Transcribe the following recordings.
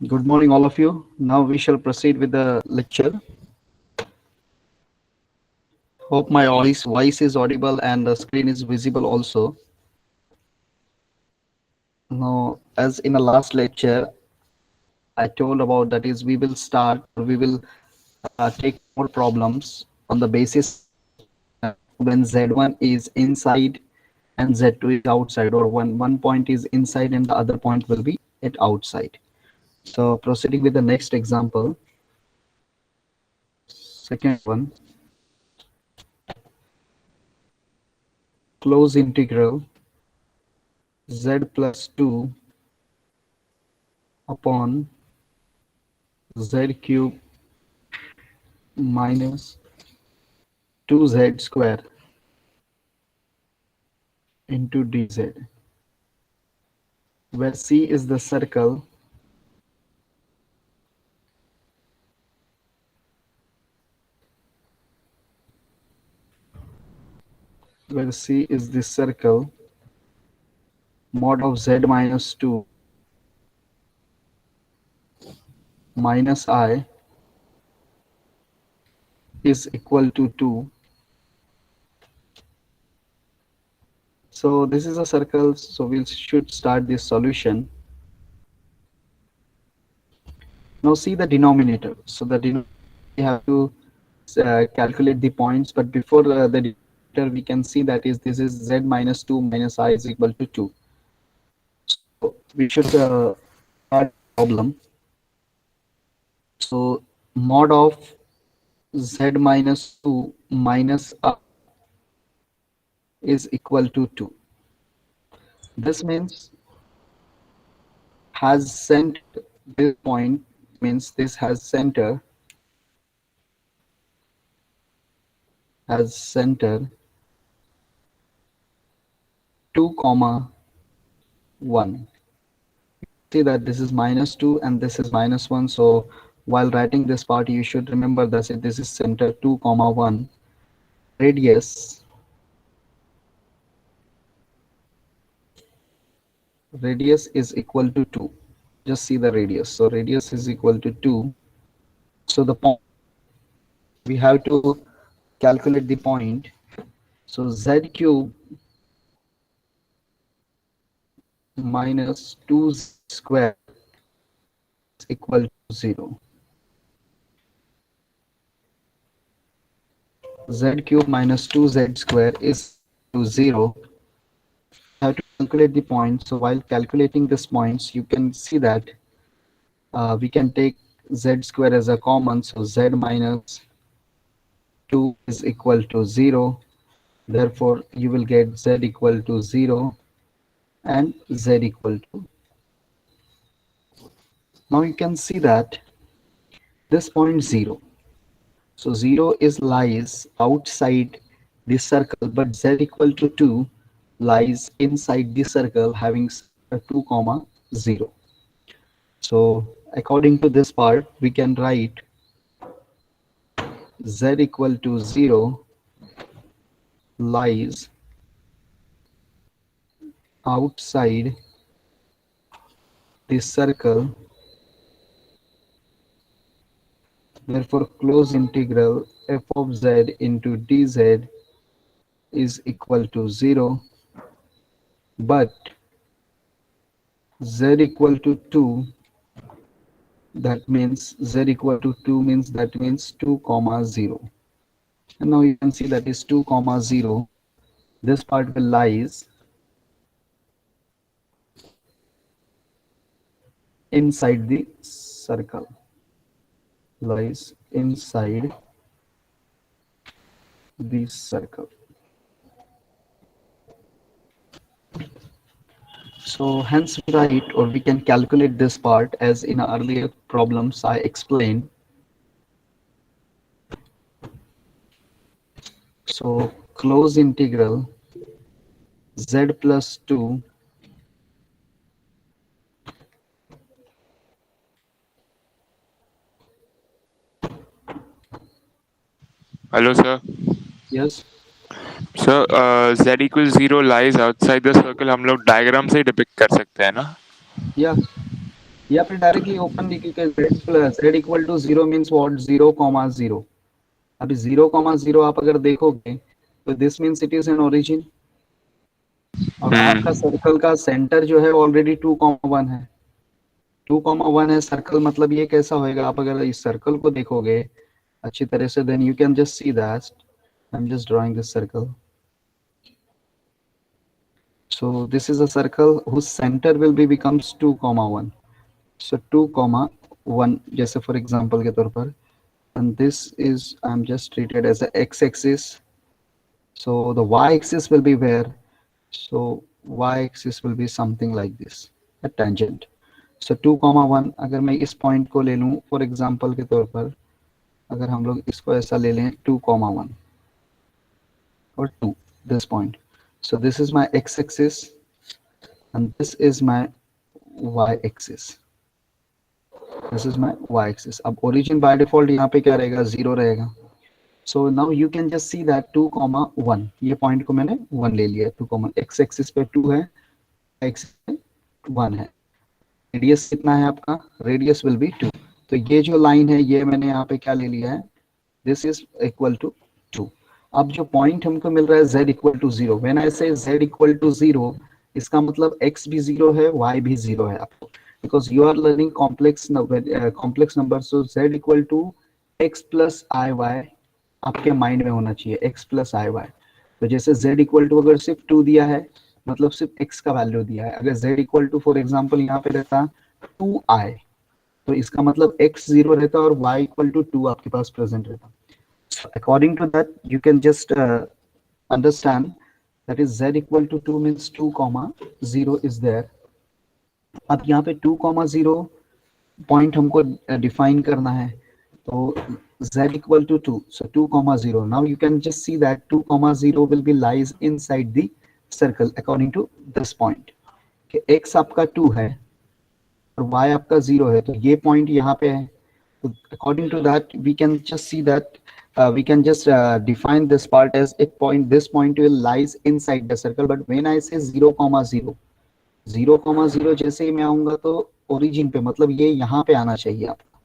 Good morning, all of you. Now we shall proceed with the lecture. Hope my voice is audible and the screen is visible also. Now, as in the last lecture, I told about that is we will start or we will take more problems on the basis when Z1 is inside and Z2 is outside, or when one point is inside and the other point will be at outside. So proceeding with the next example, second one, close integral z plus 2 upon z cube minus 2z square into dz, where C is the circle, where C is the circle, mod of z minus 2 minus I is equal to 2. So this is a circle, so we should start this solution. Now see the denominator. So the denominator we have to calculate the points, but before the denominator we can see that is this is z minus 2 minus I is equal to 2. So we should start the problem. So mod of z minus 2 minus I is equal to 2. This means has center, this point means this has center 2 comma 1. See that this is minus 2 and this is minus 1, so while writing this part you should remember that this is center 2 comma 1. Radius is equal to 2. Just see the radius, so radius is equal to 2. So the point, we have to calculate the point. So z cube minus 2z square is equal to 0. Z cube minus 2z square is to 0. Have to calculate the points. So while calculating these points, you can see that we can take z square as a common. So z minus 2 is equal to 0. Therefore, you will get z equal to 0 and z equal to. Now you can see that this point 0. So 0 is lies outside the circle, but z equal to 2 lies inside the circle having 2 comma 0. So according to this part, we can write z equal to 0 lies outside the circle. Therefore, close integral f of z into dz is equal to 0, but z equal to 2, that means z equal to 2 means that means 2 comma 0. And now you can see that is 2 comma 0. This part will lies inside the circle, lies inside the circle. So hence we write, or we can calculate this part as in earlier problems I explained. So close integral z plus 2 Hello, sir. yes sir z equal 0 lies outside the circle हम लोग diagram से depict कर सकते हैं ना? yeah या फिर directly open लिखिए z equal to 0 means what 0,0. अभी 0,0 आप अगर देखोगे तो this means it is an origin, और आपका सर्कल का सेंटर जो है ऑलरेडी 2,1 है. 2,1 है सर्कल, मतलब ये कैसा होएगा, आप अगर इस सर्कल को देखोगे अच्छी तरह से, then you can just see that I am just drawing this circle. So this is a circle whose center will be becomes 2,1. So 2,1 जैसे for example के तौर पर, and this is I'm just treated as a x-axis. So the y-axis will be where? So y-axis will be something like this, a tangent. So 2,1 अगर मैं इस point को ले लूँ for example के तौर पर, अगर हम लोग इसको ऐसा ले लें 2,1 or 2, this point. So this is my x-axis and this is my y-axis. This is my y-axis. अब origin by default यहाँ पे क्या रहेगा, 0 रहेगा. So now you can just see that 2,1, ये पॉइंट को मैंने 1 ले लिया. 2, x एक्सिस पे 2 है, x पे 1 है. रेडियस कितना है आपका, रेडियस विल बी 2. तो ये जो लाइन है ये मैंने यहाँ पे क्या ले लिया है, दिस इज इक्वल टू 2. अब जो पॉइंट हमको मिल रहा है z equal to 0, when I say z equal to 0, इसका मतलब x भी 0 है, y भी 0 है आपको, because you are learning complex number. So z equal to x plus iy आपके माइंड में होना चाहिए, x plus iy. तो जैसे z इक्वल टू अगर सिर्फ 2 दिया है, मतलब सिर्फ x का वैल्यू दिया है. अगर z equal to for example यहाँ पे रहता 2i, तो इसका मतलब x 0 रहता और y इक्वल टू 2 आपके पास प्रेजेंट रहता. So according to that you can just understand that is z equal to 2 means 2,0 is there. अब यहाँ पे 2,0 पॉइंट हमको डिफाइन करना है, तो z equal to 2, so 2,0. Now you can just see that 2,0 will be lies inside the circle according to this point. कि x आपका 2 है और y आपका 0 है, तो ये पॉइंट यहाँ पे है. तो according to that we can just see that we can just define this part as a point. This point will lies inside the circle, but when I say 0,0, 0,0 जैसे ही मैं आऊंगा तो ओरिजिन पे, मतलब ये यहाँ पे आना चाहिए आपका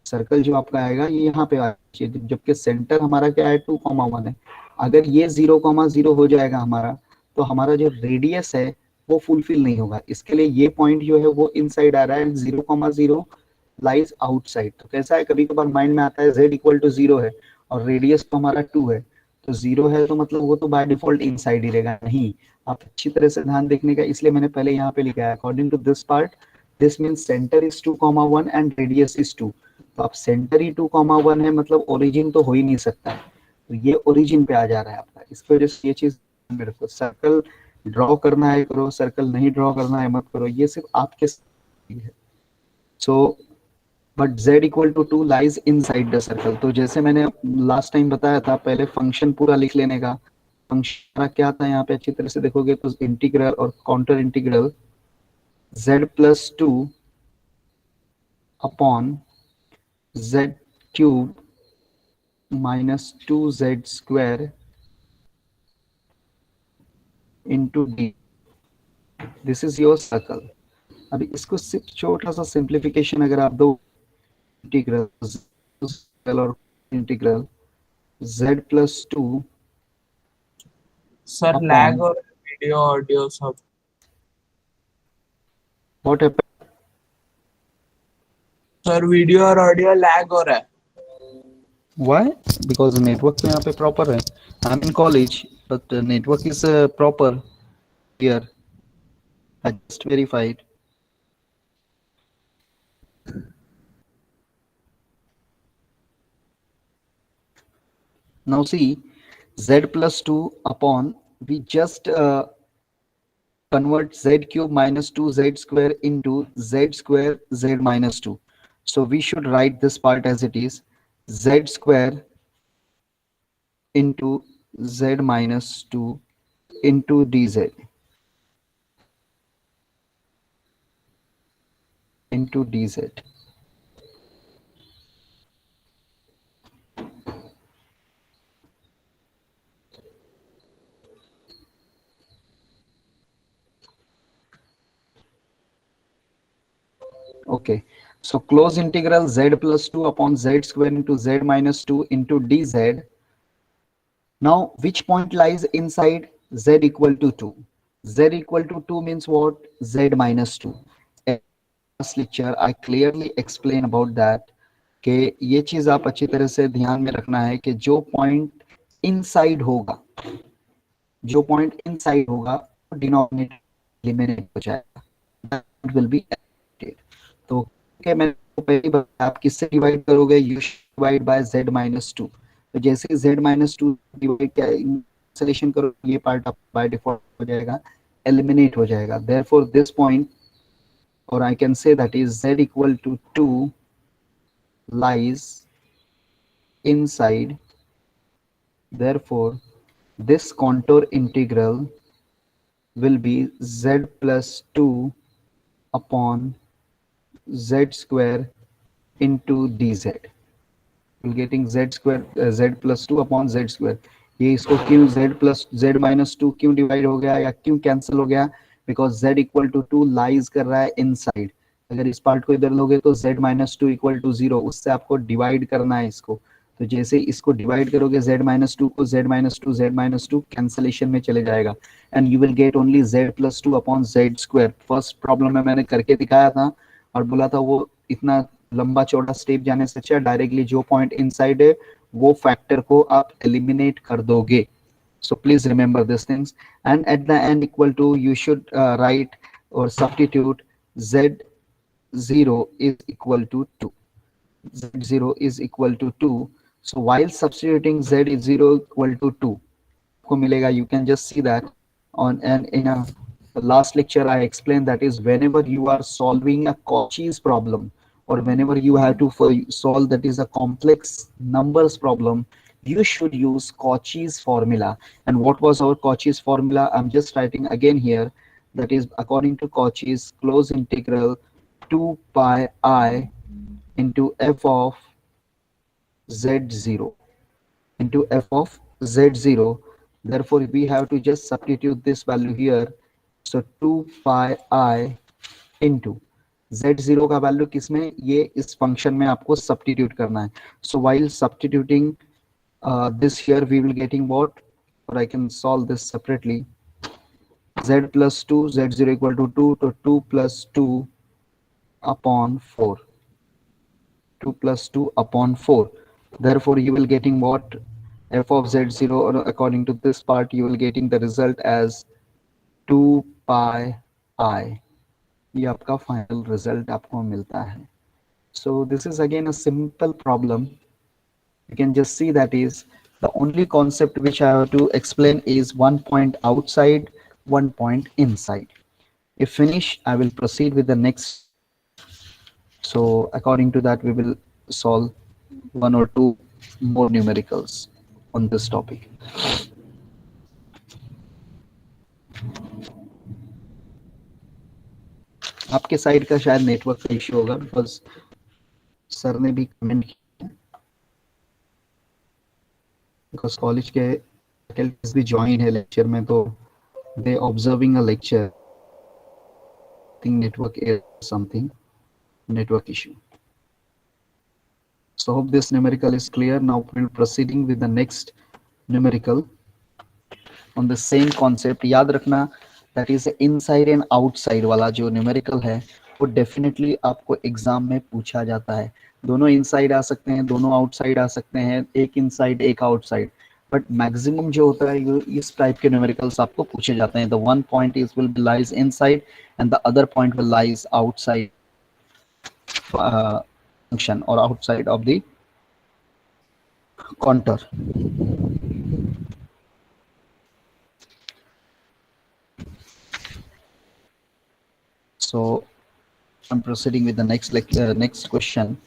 सर्कल जो आपका आएगा, ये यहाँ पे आना चाहिए, जबकि सेंटर हमारा क्या है 2,1 है. अगर ये 0,0 हो जाएगा हमारा, तो हमारा जो रेडियस है वो फुलफिल नहीं होगा. इसके लिए ये पॉइंट जो है वो इनसाइड आ रहा है, 0,0 लाइज आउटसाइड. तो कैसा है, कभी कभार माइंड में आता है z इक्वल टू 0 है और रेडियस तो हमारा 2 है, तो 0 है तो मतलब वो तो बाय डिफॉल्ट इनसाइड ही रहेगा. नहीं, आप अच्छी तरह से ध्यान देखने का, इसलिए मैंने पहले यहाँ पे लिखा है according to this part, this means centre is 2,1 and radius is 2. तो आप सेंटर ही 2,1 है, मतलब ओरिजिन तो हो ही नहीं सकता है, तो ये ओरिजिन पे आ जा रहा है आपका. इसकी वजह से ये चीज मेरे को, सर्कल ड्रॉ करना है करो, सर्कल नहीं ड्रॉ करना है मत करो, ये सिर्फ आपके है. So but z equal to 2 lies inside the circle. तो जैसे मैंने लास्ट टाइम बताया था, पहले फंक्शन पूरा लिख लेने का. फंक्शन क्या था यहाँ पे अच्छी तरह से देखोगे तो इंटीग्रल और counter integral z plus 2 upon z cube minus 2z square into D. This is your circle. अभी इसको सिर्फ छोटा सा सिंप्लीफिकेशन अगर आप दो, इंटीग्रल और integral z plus 2 sir upon lag और वीडियो ऑडियो सब. what happened. सर वीडियो और ऑडियो लैग हो रहा है. Why? Because the network तो यहाँ पे proper है. I'm in college, but the network is proper here. I just verified. Now see, z plus 2 upon, we just convert z cube minus 2z square into z square z minus 2. So we should write this part as it is, z square into z minus 2 into dz into dz. Okay. So close integral z plus 2 upon z square into z minus 2 into dz. Now, which point lies inside z equal to 2? Z equal to 2 means what? Z minus 2. In last lecture, I clearly explain about that कि ये चीज आप अच्छी तरह से ध्यान में रखना है कि जो पॉइंट इनसाइड होगा, जो पॉइंट इनसाइड होगा वो डिनोमिनेटर एलिमिनेट हो जाएगा, दैट विल बी एलिमिनेटेड. तो क्या मैंने पहली बार आप किससे डिवाइड करोगे? You divide by z minus 2. तो जैसे z माइनस 2 डिवाइड क्या कैंसलेशन करो, ये पार्ट आप बाय डिफॉल्ट हो जाएगा, एलिमिनेट हो जाएगा. देयरफॉर दिस पॉइंट, और I can say that is z equal to 2 lies inside. Therefore this contour integral will be z plus 2 upon z square into dz. We're getting z square z plus 2 upon z square. ये इसको क्यों z plus z minus 2 क्यों divide हो गया या क्यों cancel हो गया? Because z equal to 2 lies कर रहा है इनसाइड. अगर इस पार्ट को इधर लोगे तो z माइनस 2 इक्वल टू 0, उससे आपको डिवाइड करना है इसको. तो जैसे इसको डिवाइड करोगे z माइनस 2 को, z माइनस टू कैंसलेशन में चले जाएगा and you will get only z plus 2 upon z square. First problem में मैंने करके दिखाया था और बोला था वो इतना लंबा चौड़ा स्टेप जाने से अच्छा डायरेक्टली जो पॉइंट इनसाइड है वो फैक्टर को आप एलिमिनेट कर दोगे. So please remember these things, and at the end equal to, you should write or substitute z0 is equal to 2. Z0 is equal to 2. So while substituting z is 0 equal to 2, आपको मिलेगा, you can just see that on, and in a last lecture I explained that is whenever you are solving a Cauchy's problem or whenever you have to solve that is a complex numbers problem, you should use Cauchy's formula. And what was our Cauchy's formula? I'm just writing again here. That is according to Cauchy's close integral 2 pi I into f of z0 into f of z0. Therefore we have to just substitute this value here. So 2 pi I into z0 का value किसमें? ये इस function में आपको substitute करना है. So while substituting this here, we will getting what, or I can solve this separately. Z plus 2, z0 equal to 2, to 2 plus 2 upon 4. 2 plus 2 upon 4. Therefore you will getting what? F of z0, or according to this part you will getting the result as 2 pi I. ये आपका final result आपको मिलता है. So this is again a simple problem. You can just see that is the only concept which I have to explain is one point outside, one point inside. If finish, I will proceed with the next. So according to that, we will solve one or two more numericals on this topic. आपके side का शायद network का issue होगा, because sir ने भी comment किया, because college के faculties भी ज्वाइन है लेक्चर में, तो they observing a lecture. Think network is something network issue. So hope this numerical is clear. Now we'll proceeding with the next numerical on the same concept. याद रखना that is inside and outside वाला जो numerical है वो definitely आपको exam में पूछा जाता है. दोनों inside आ सकते हैं, दोनों outside आ सकते हैं, एक inside एक outside, बट मैक्सिमम जो होता है ये इस टाइप के न्यूमेरिकल्स आपको पूछे जाते हैं. The one point is will lies inside and the other point will lies outside function or outside of the contour. So I'm proceeding with the next question.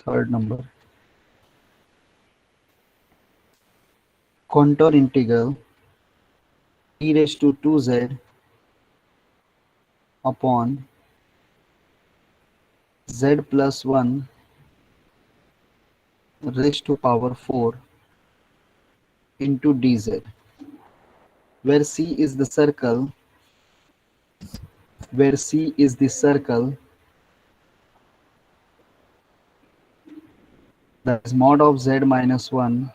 third number. Contour integral e raised to 2z upon z plus 1 raised to power 4 into dz, where C is the circle, that is mod of z minus 1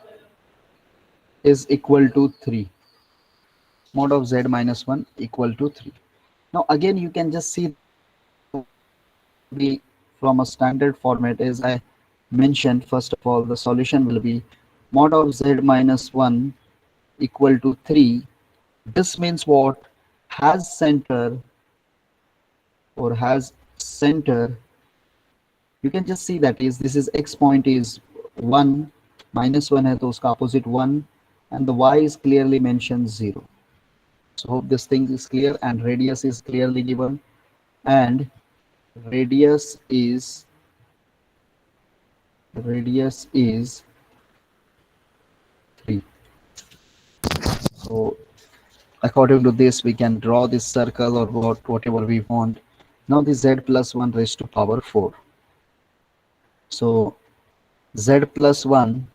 is equal to 3. Mod of z minus 1 equal to 3. Now again you can just see from a standard format. As I mentioned, first of all, the solution will be mod of z minus 1 equal to 3. This means what? Has center, or has center, you can just see that is this is x point is 1, minus 1 है तो उसका opposite 1, and the y is clearly mentioned 0. So hope this thing is clear, and radius is clearly given, and radius is 3. So according to this we can draw this circle or whatever we want. Now the z plus 1 raised to power 4. So z plus 1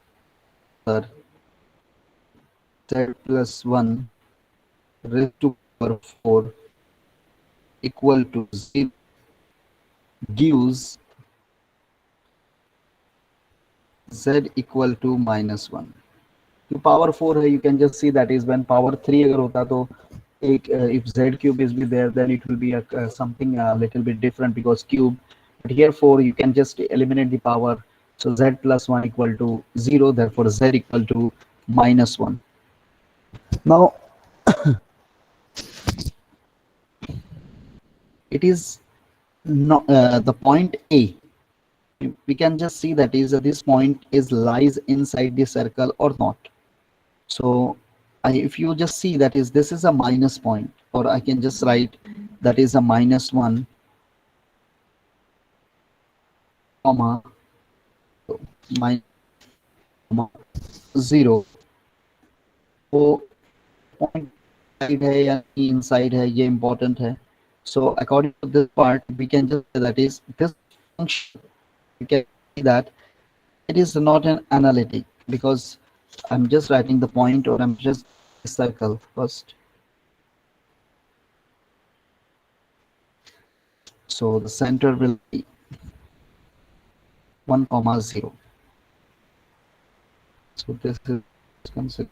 raised to power 4 equal to 0 gives z equal to minus 1. तो power 4 है, you can just see that is when power 3 अगर होता तो एक if z cube is be there, then it will be a something a little bit different because cube, but here 4 you can just eliminate the power, so z plus 1 equal to 0, therefore z equal to minus 1. Now it is not the point A. We can just see that is this point is lies inside the circle or not. So if you just see that is this is a minus point, or I can just write that is a minus 1 comma minus 0. तो point side है या inside है, ये important है. So according to this part we can just say that is this function, you can see that it is not an analytic because I'm just writing the point, or I'm just circle first. So the center will be 1, 0. So this is considered.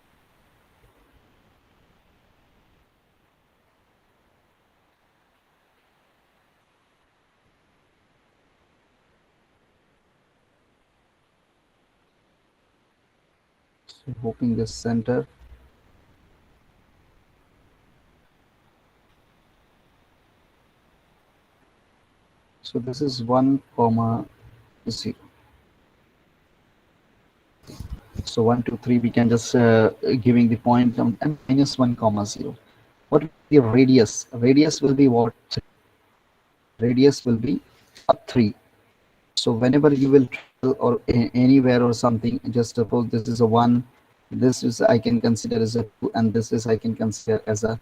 So hoping this center. So this is 1, 0. So 1, 2, 3, we can just giving the point and minus 1, 0. What will be the radius? Radius will be what? Radius will be a 3. So whenever you will travel or anywhere or something, just suppose this is a 1, this is I can consider as a 2, and this is I can consider as a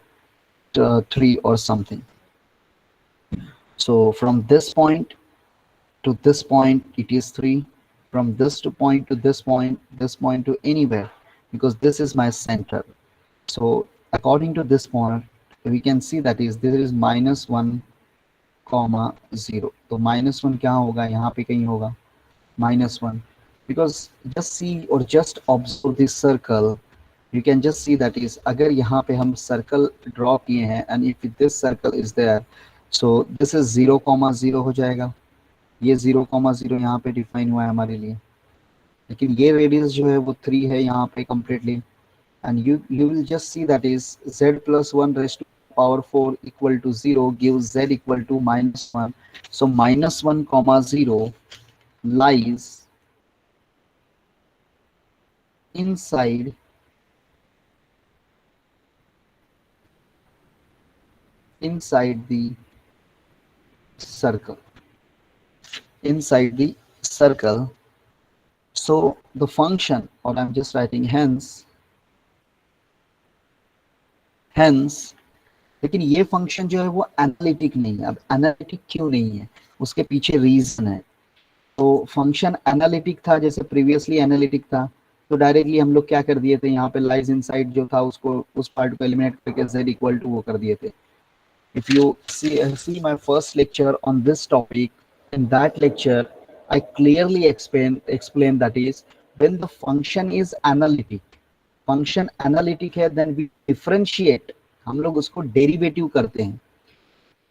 3 or something. So from this point to this point it is 3, from this point to this point to anywhere, because this is my center. So according to this point we can see that is there is minus 1, 0. तो minus 1 क्या होगा, यहाँ पे कहीं होगा minus 1, because just see or just observe this circle, you can just see that is अगर यहाँ पे हम circle draw किए हैं and if this circle is there, so this is 0, 0 हो जाएगा. ये 0, 0 यहाँ पे डिफाइन हुआ है हमारे लिए, लेकिन ये रेडियस जो है वो 3 है यहाँ पे completely, and you will just see that is z plus 1 raised to power 4 equal to 0 gives z equal to minus 1. So minus 1, 0 lies inside the circle, inside the circle, So the function, or I'm just writing hence, लेकिन ये function जो है वो analytic नहीं है. अब analytic क्यों नहीं है, उसके पीछे रीजन है. तो फंक्शन एनालिटिक था, जैसे प्रीवियसली एनालिटिक था, तो डायरेक्टली हम लोग क्या कर दिए थे, यहाँ पे लाइज इनसाइड जो था उसको, उस पार्ट को एलिमिनेट करके z इक्वल टू वो कर दिए थे. If you see my first lecture on this topic, in that lecture I clearly explain that is, when the function is analytic, function analytic है, then we differentiate, हम लोग उसको derivative करते हैं.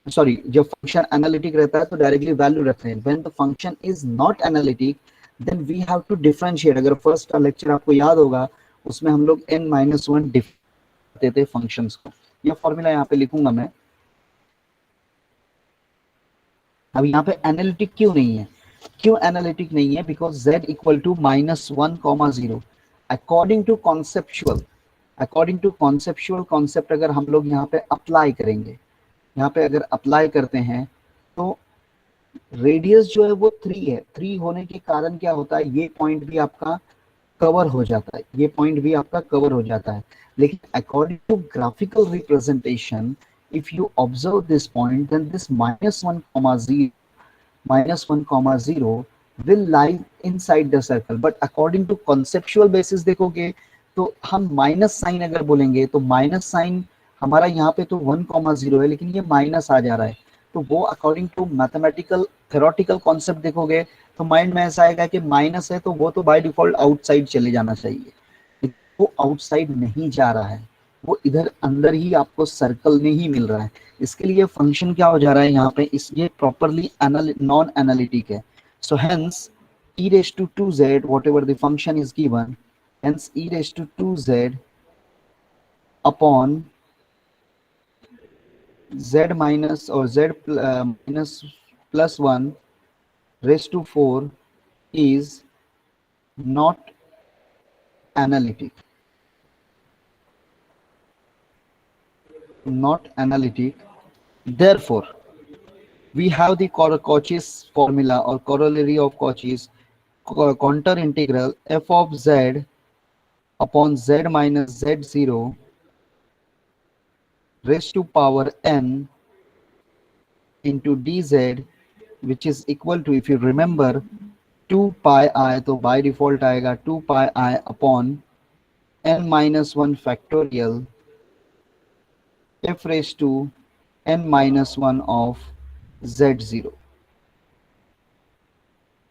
सॉरी, जब फंक्शन एनालिटिक रहता है तो डायरेक्टली वैल्यू रखते हैं. When the function is not analytic, then we have to differentiate. अगर फर्स्ट लेक्चर आपको याद होगा, उसमें हम लोग n-1 करते थे फंक्शंस को. ये फॉर्मूला यहाँ पे लिखूंगा मैं. अब यहाँ पे एनालिटिक क्यों नहीं है, क्यों एनालिटिक नहीं है? Because z equal to -1,0. According to conceptual concept अगर हम लोग यहाँ पे अप्लाई करेंगे, यहाँ पे अगर अप्लाई करते हैं, तो रेडियस जो है वो 3 है. 3 होने के कारण क्या होता है, ये पॉइंट भी आपका कवर हो जाता है, ये पॉइंट भी आपका कवर हो जाता है. लेकिन according to graphical representation, if you observe this point, then this -1,0 will lie inside the circle. But according to conceptual basis देखोगे तो हम माइनस साइन अगर बोलेंगे, तो माइनस साइन हमारा यहाँ पे तो 1,0 है, लेकिन ये माइनस आ जा रहा है. तो वो according to mathematical theoretical concept देखोगे तो माइंड में ऐसा आएगा कि माइनस है तो वो तो बाय डिफॉल्ट आउटसाइड चले जाना चाहिए. वो आउटसाइड नहीं जा रहा है, वो इधर अंदर ही आपको सर्कल में ही मिल रहा है. इसके लिए फंक्शन क्या हो जा रहा है यहाँ पे, इस ये प्रॉपरली नॉन एनालिटिक है. So hence e raised to 2z, whatever the function is given, hence e raised to 2z upon z minus or z minus plus 1 raised to 4 is not analytic. Not analytic. Therefore, we have the Cauchy's formula or corollary of Cauchy's counter integral f of z upon z minus z0 raised to power n into dz, which is equal to, if you remember, 2 pi I, तो by default आएगा 2 pi I upon n minus 1 factorial f raised to n minus 1 of z0,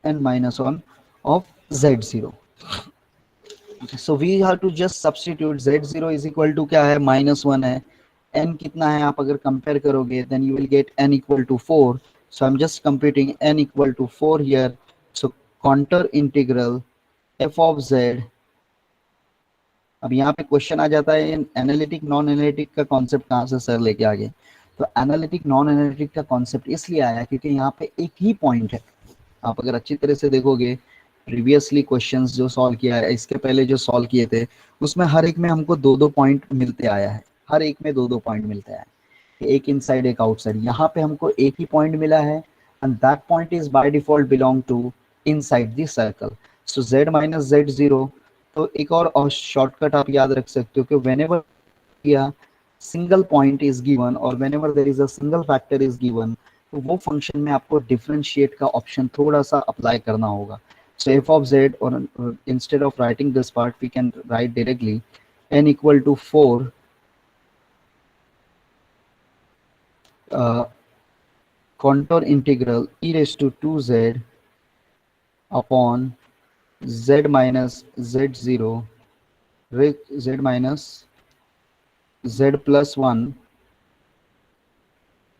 n minus 1 of z0. So we have to just substitute z0 is equal to क्या है, -1 है, n कितना है आप अगर compare करोगे, then you will get n equal to 4. So I'm just computing n equal to 4 here. So counter integral f of z. अब यहाँ पे क्वेश्चन आ जाता है, एनालिटिक नॉन एनालिटिक का कॉन्सेप्ट कहाँ से सर लेके आ गए? तो एनालिटिक नॉन एनालिटिक का कॉन्सेप्ट इसलिए आया क्योंकि यहाँ पे एक ही पॉइंट है. आप अगर अच्छी तरह से देखोगे प्रीवियसली क्वेश्चंस जो सॉल्व किया है, इसके पहले जो सॉल्व किए थे, उसमें हर एक में हमको 2-2 पॉइंट मिलते आया है, हर एक में 2-2 पॉइंट मिलते आया है, एक इनसाइड एक आउटसाइड. यहाँ पे हमको एक ही पॉइंट मिला है and that point is by default belong to inside the circle. So z minus z0. तो एक और शॉर्टकट आप याद रख सकते हो कि whenever या सिंगल पॉइंट इज गिवन और whenever there is a single factor is given, तो वो फंक्शन में आपको डिफरेंशिएट का ऑप्शन थोड़ा सा अप्लाई करना होगा. So f of z, or instead of writing this part, we can write directly n equal to 4 contour integral e raised to 2z upon z minus z0 z minus z plus 1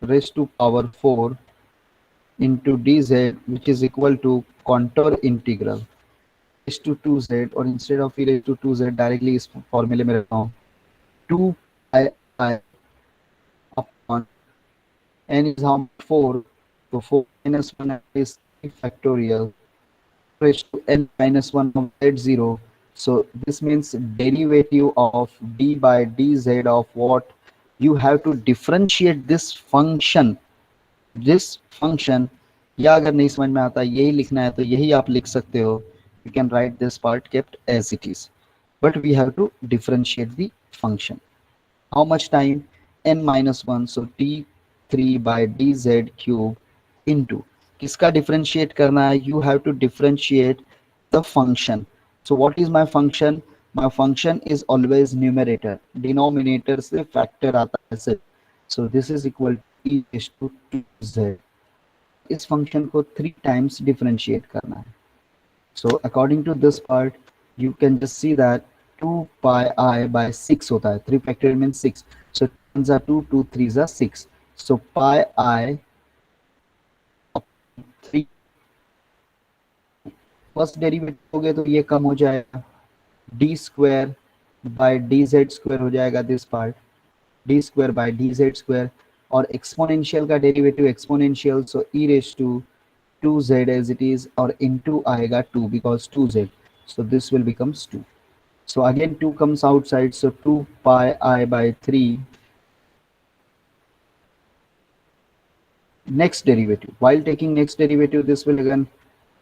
raised to power 4 into dz, which is equal to contour integral raised to 2z, और instead of e raised to 2z directly इस फॉर्मूले में रखता हूँ 2 pi I upon n is how much, 4, so 4 minus 1 is 3 factorial raised to n minus 1 of z0. So this means derivative of d by dz of what? You have to differentiate this function. This function, या अगर नहीं समझ में आता यही लिखना है तो यही आप लिख सकते हो We can write this part kept as it is, but we have to differentiate the function. How much time? n minus 1, so t3 by dz cube into किसका differentiate करना है? You have to differentiate the function. So what is my function? My function is always numerator, denominator से factor आता है से. So this is equal to e raised to 2z. इस function को 3 times differentiate करना है. So according to this part, you can just see that 2 pi I by 6 होता है. 3 factorial means 6. So 2 are 2, 2 3s are 6. So pi I 3. First derivative हो गए तो ये कम हो जाएगा. d square by dz square हो जाएगा this part. d square by dz square और एक्सपोनेंशियल का derivative exponential, so e raised to 2z as it is, और into आएगा 2 because 2z, so this will becomes 2. So again 2 comes outside, so 2 pi I by 3. Next derivative, while taking next derivative, this will again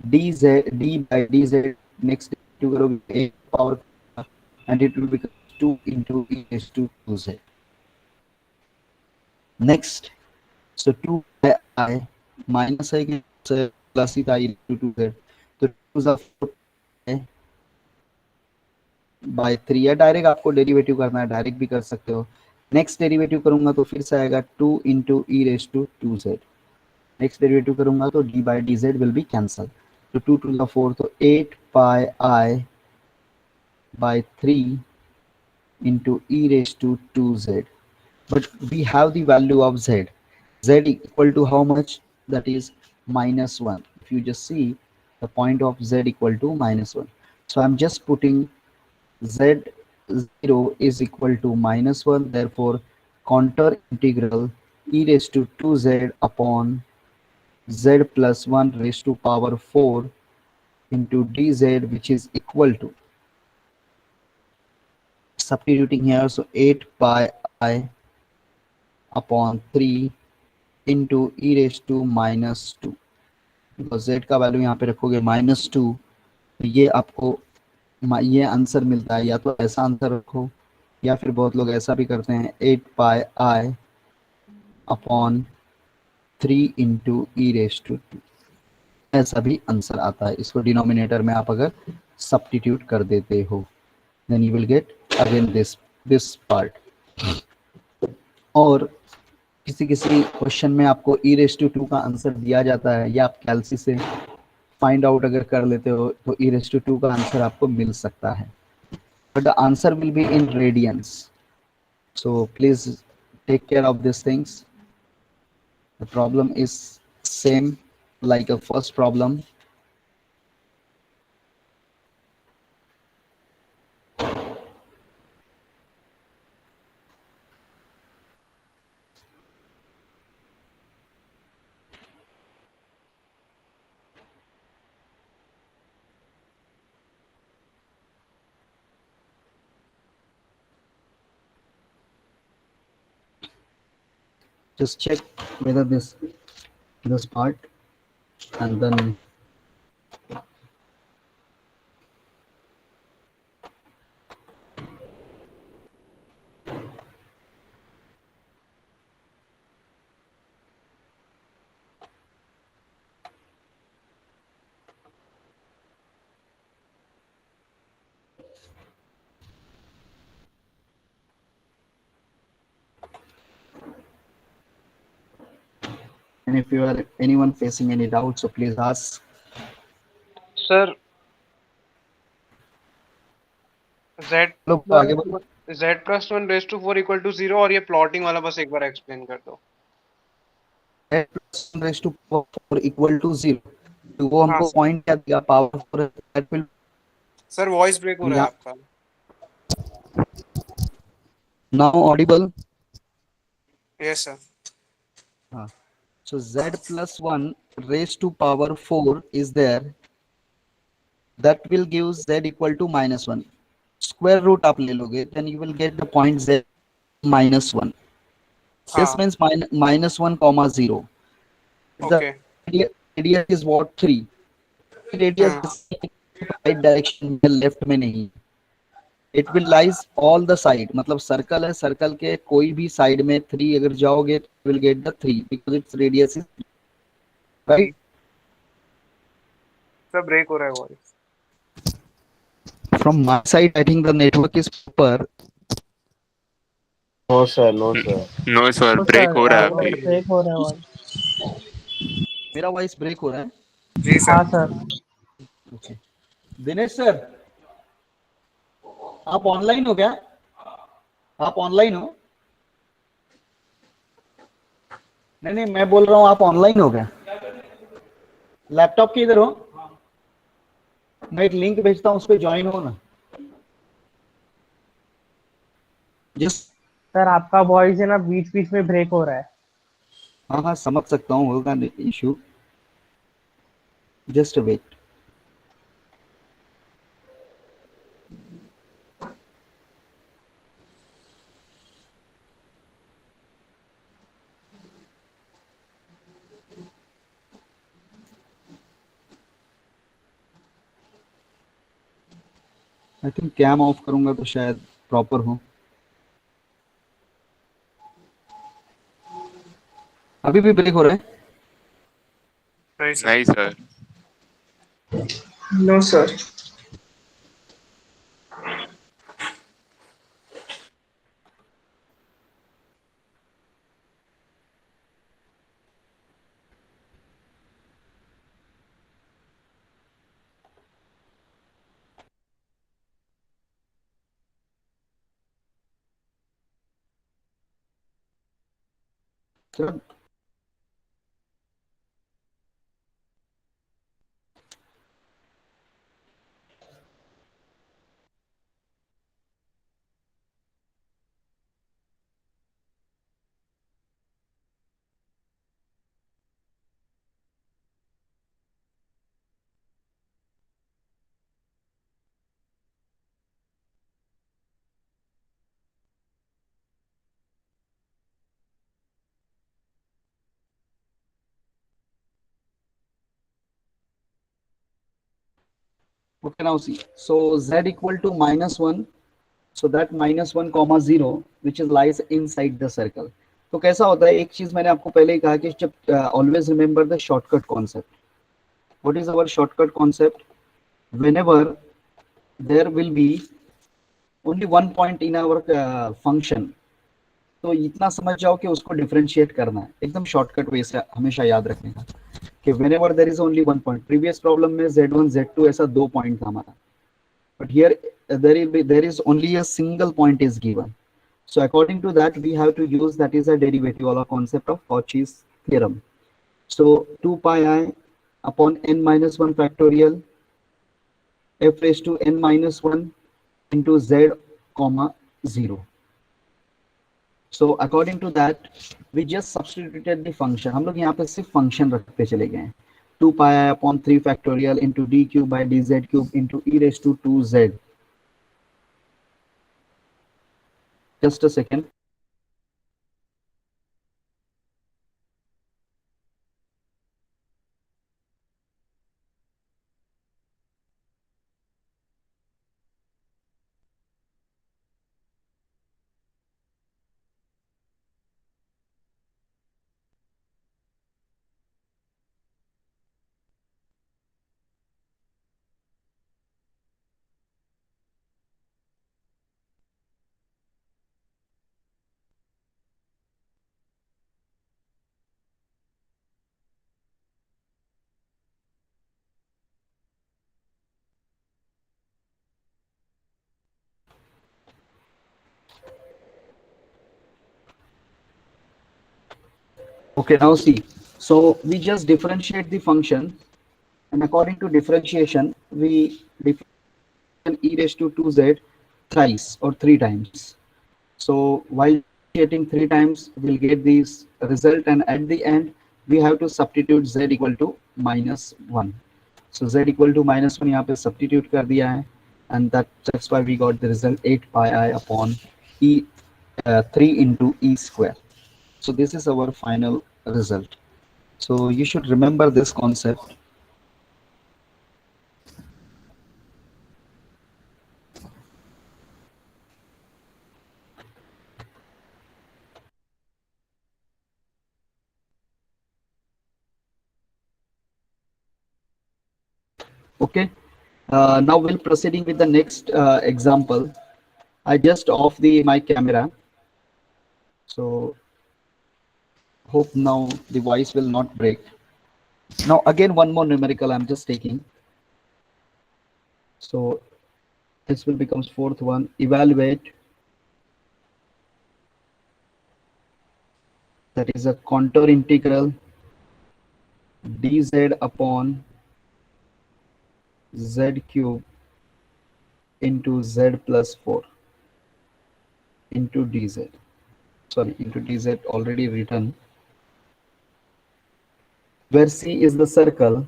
dz, d by dz, next derivative करोगे a power and it will become 2 into e raised to 2z. Next, so 2 by I minus I can plus it I into 2z, तो 2 is 4 pi by 3 या direct आपको derivative करना है, direct भी कर सकते हो. नेक्स्ट डेरिवेटिव करूंगा तो फिर से आएगा 2 into e raised to 2z. Next derivative करूंगा तो d by dz will be cancelled. तो 2 to the 4, तो 8 pi I by 3 into e raised to 2z. But we have the value of z. Z equal to how much? That is minus 1. If you just see the point of z equal to minus 1. So I'm just putting z0 is equal to minus 1. Therefore, contour integral e raised to 2z upon z plus 1 raised to power 4 into dz, which is equal to, substituting here, so 8 pi I upon 3 into e raised to minus 2. because z का value यहाँ पे रखोगे minus 2, तो ये आपको ये answer मिलता है. या तो ऐसा आंसर रखो या फिर बहुत लोग ऐसा भी करते हैं 8 pi I upon 3 into e raised to 2. ऐसा भी आंसर आता है. इसको डिनोमिनेटर में आप अगर सब्स्टिट्यूट कर देते हो, then you will get again this part. और किसी किसी क्वेश्चन में आपको e raised to 2 का आंसर दिया जाता है, या आप कैलसी से फाइंड आउट अगर कर लेते हो तो e raised to 2 का आंसर आपको मिल सकता है, but the answer will be in radians. So please take care of these things. The problem is same like a first problem. Just check whether this part, and then and if you are anyone facing any doubts, so please ask. Sir z लोग आगे बढ़ो. z plus 1 raise to 4 equal to 0 और ये plotting वाला बस एक बार explain कर दो. Z plus 1 raised to power 4 equal to 0. तो वो हमको हाँ. पॉइंट क्या दिया? Power 4. that will sir voice break हो रहा है आपका. now audible. Yes sir. So z plus 1 raised to power 4 is there. That will give z equal to minus 1. Square root आप ले लोगे, then you will get the point z minus 1. This means minus 1 comma 0. Okay. The radius is what? 3. Radius is right direction में, left में नहीं। It will lies all the side, मतलब circle है, circle के कोई भी साइड में 3 अगर जाओगे तो will get the 3 because it's radius is right. Sir break हो रहा है voice. From my side I think the network is proper. No sir, no sir. No sir, break हो रहा है अभी। ब्रेक हो रहा है आवाज। मेरा वॉइस ब्रेक हो रहा है? जी हाँ sir. Sir. Okay Dinesh sir, आप ऑनलाइन हो क्या? आप ऑनलाइन हो? नहीं नहीं, मैं बोल रहा हूँ आप ऑनलाइन हो क्या? लैपटॉप के इधर हो? मैं एक लिंक भेजता हूँ, उस पर ज्वाइन हो ना। जस्ट सर आपका वॉइस है ना बीच बीच में ब्रेक हो रहा है। हाँ हाँ समझ सकता हूँ, होगा issue. Just wait. I think cam off करूंगा तो शायद प्रॉपर हो। अभी भी ब्रेक हो रहा है? नहीं sir. No sir. Sir okay, now see, so z equal to -1, so that -1 comma 0 which is lies inside the circle. तो कैसा होता है, एक चीज मैंने आपको पहले ही कहा कि जब always remember the shortcut concept. What is our shortcut concept? Whenever there will be only one point in our function, तो इतना समझ जाओ कि उसको डिफरेंशिएट करना है, एकदम शॉर्टकट वे से हमेशा याद रखने का कि whenever there is only one point. Previous problem में z1 z2 ऐसा 2 पॉइंट था हमारा, but here there is only a single point is given. So according to that we have to use, that is a derivative or a concept of Cauchy's theorem. So 2 pi I upon n minus 1 factorial f raised to n minus 1 into z comma 0. So according to that we just substituted the function. हम लोग यहाँ पे सिर्फ function रखते चले गए हैं. 2 pi I upon 3 factorial into d cube by dz cube into e raised to 2z. Just a second. Okay, now see. So we just differentiate the function, and according to differentiation, we differentiate e raised to 2z thrice or 3 times. So while differentiating 3 times, we'll get this result, and at the end, we have to substitute z equal to -1. So z equal to -1 यहाँ पे substitute कर दिया है, and that's why we got the result 8 pi I upon e 3 into e square. So this is our final result. So you should remember this concept. Okay. Now we'll proceeding with the next example. I just off the my camera, so hope now the voice will not break. Now again one more numerical I'm just taking. So this will becomes fourth one. Evaluate, that is a contour integral dz upon z cube into z plus 4 into dz. Sorry, into dz already written, where c is the circle,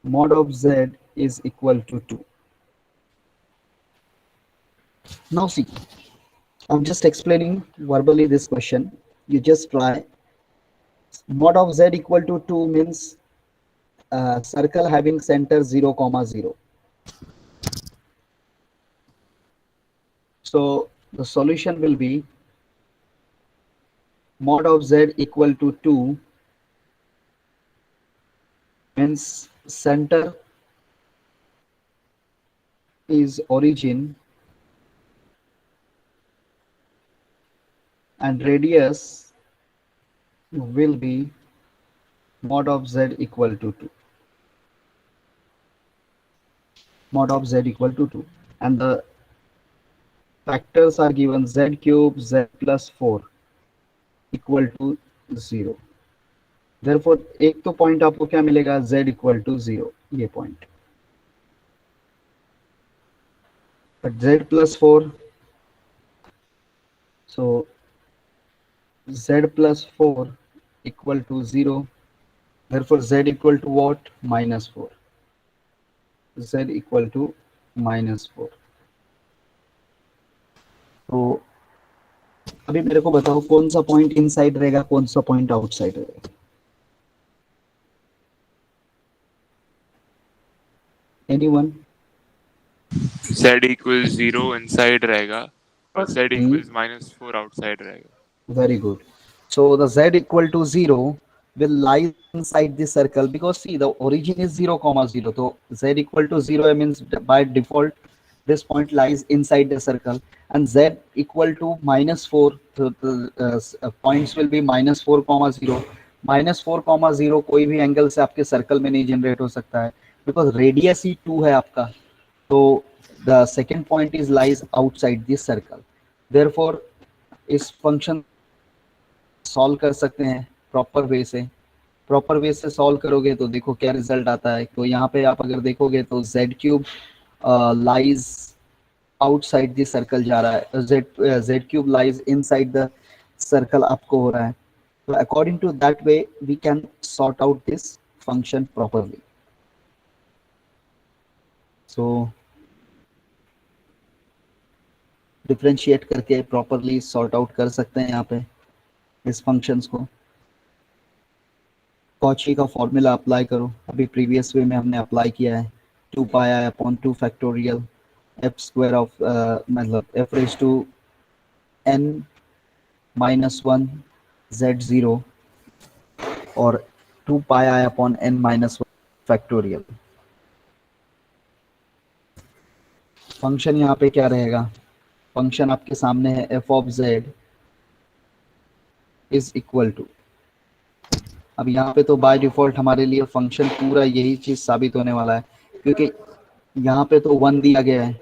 mod of z is equal to 2. Now see, I'm just explaining verbally this question. You just try. Mod of z equal to 2 means circle having center 0, 0. So the solution will be mod of z equal to 2 means center is origin and radius will be mod of z equal to 2. Mod of z equal to 2. And the factors are given z cube, z plus 4 equal to 0. Therefore, एक तो point आपको क्या मिलेगा, z equal to 0, ये point. But z plus 4, so z plus 4 equal to 0. Therefore, z equal to what? Minus 4. Z equal to minus 4. तो अभी मेरे को बताओ कौन सा पॉइंट इनसाइड रहेगा, कौन सा पॉइंट आउटसाइड रहेगा. Anyone? Z equals 0 inside रहेगा और Z equals -4 outside रहेगा. Very good. So the z equal to 0 will lie inside the circle, because see the origin is 0, 0. So z equal to 0 means by default this point lies inside the circle, and z equal to -4. So the points will be -4, 0. -4, 0 कोई भी angle से आपके circle में नहीं generate हो सकता है, because radius ही 2 है आपका. तो the second point is lies outside this circle. Therefore इस फंक्शन सॉल्व कर सकते हैं प्रॉपर वे से. प्रॉपर वे से सॉल्व करोगे तो देखो क्या रिजल्ट आता है. तो यहाँ पे आप अगर देखोगे तो z cube lies outside the circle जा रहा है, z cube lies inside the circle आपको हो रहा है. तो according to that way we can sort out this function properly. So differentiate करके प्रॉपरली सॉर्ट आउट कर सकते हैं यहाँ पे इस फंक्शंस को. कॉची का फॉर्मूला अप्लाई करो, अभी प्रीवियस वे में हमने अप्लाई किया है. 2 pi I upon 2 factorial F square of मतलब F raise to n minus 1 z0 और 2 pi I upon n minus 1 factorial. Function यहाँ पे क्या रहेगा, फंक्शन आपके सामने है f of z is equal to. अब यहाँ पे तो बाय डिफॉल्ट हमारे लिए फंक्शन पूरा यही चीज साबित होने वाला है, क्योंकि यहाँ पे तो 1 दिया गया है.